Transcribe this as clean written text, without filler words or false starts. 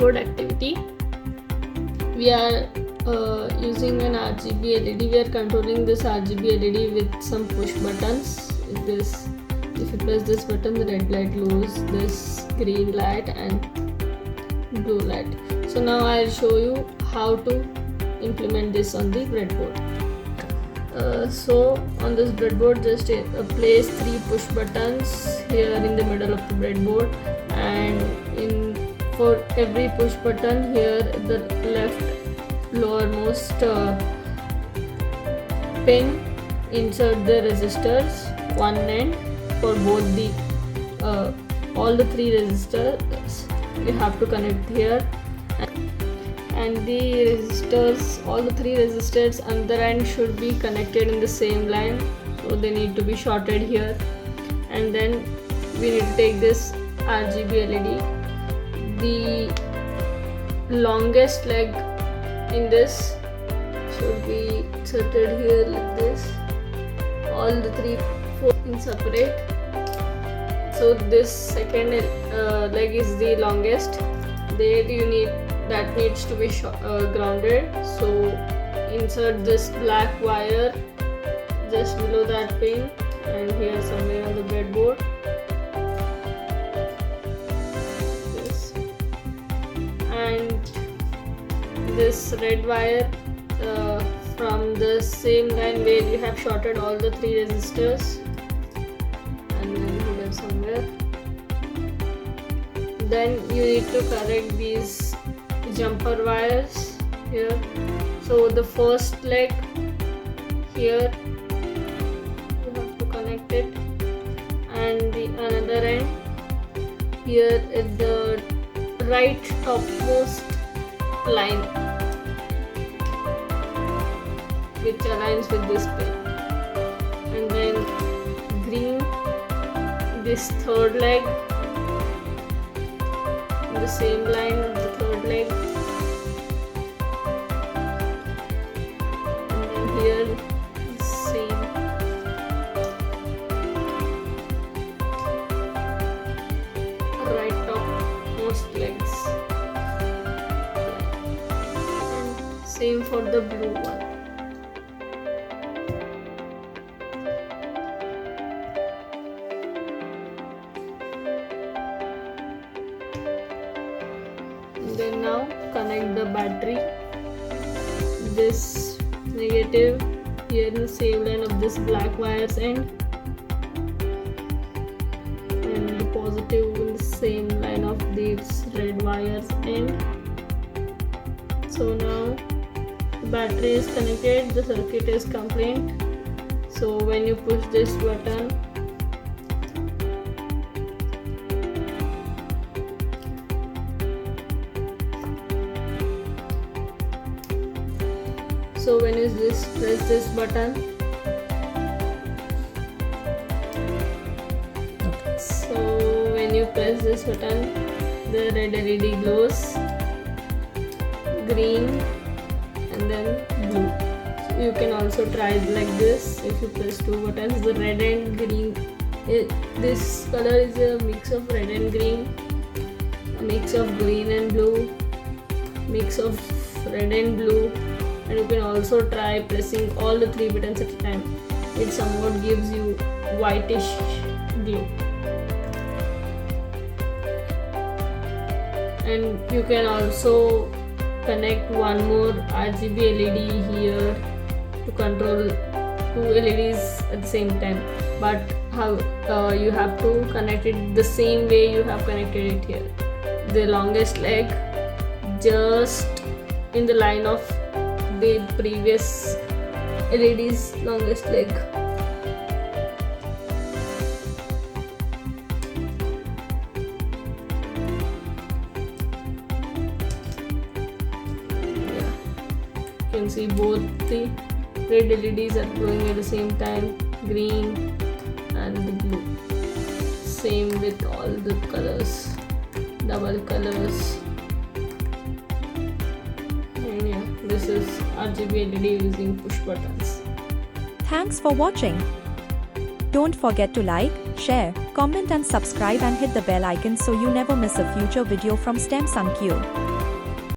breadboard activity. We are using an RGB LED. We are controlling this RGB LED with some push buttons. If you press this button, the red light glows, this green light and blue light. So now I'll show you how to implement this on the breadboard. So on this breadboard, just place 3 push buttons here in the middle of the breadboard, and for every push button here, the left lowermost pin, insert the resistors one end for both the all the 3 resistors. You have to connect here, and the resistors, all the 3 resistors other end should be connected in the same line, so they need to be shorted here. And then we need to take this RGB LED. The longest leg in this should be inserted here like this, all the 4 in separate. So this second leg is the longest. There that needs to be grounded. So insert this black wire just below that pin and here somewhere on the breadboard. And this red wire from the same line where you have shorted all the 3 resistors, and then here somewhere. Then you need to connect these jumper wires here. So the first leg here you have to connect it, and the another end here at the right topmost line, which aligns with this pin. And then green, this third leg, the same line of the third leg, and then here the same. Right topmost legs, and same for the blue one. Then now connect the battery, this negative here in the same line of this black wires end, and the positive in the same line of these red wires end. So now the battery is connected, the circuit is complete. So when you push this button, so when you press this button, so when you press this button, the red LED glows, green and then blue. So you can also try it like this. If you press 2 buttons, the red and green, this color is a mix of red and green, a mix of green and blue, mix of red and blue. And you can also try pressing all the 3 buttons at a time. It somewhat gives you whitish glow. And you can also connect one more RGB LED here to control 2 LEDs at the same time. But how you have to connect it the same way you have connected it here. The longest leg just in the line of the previous LED's longest leg. Yeah. You can see both the red LEDs are glowing at the same time, green and the blue. Same with all the colors, double colors. This is RGB LED using push buttons. Thanks for watching. Don't forget to like, share, comment and subscribe and hit the bell icon so you never miss a future video from STEM Sun Q.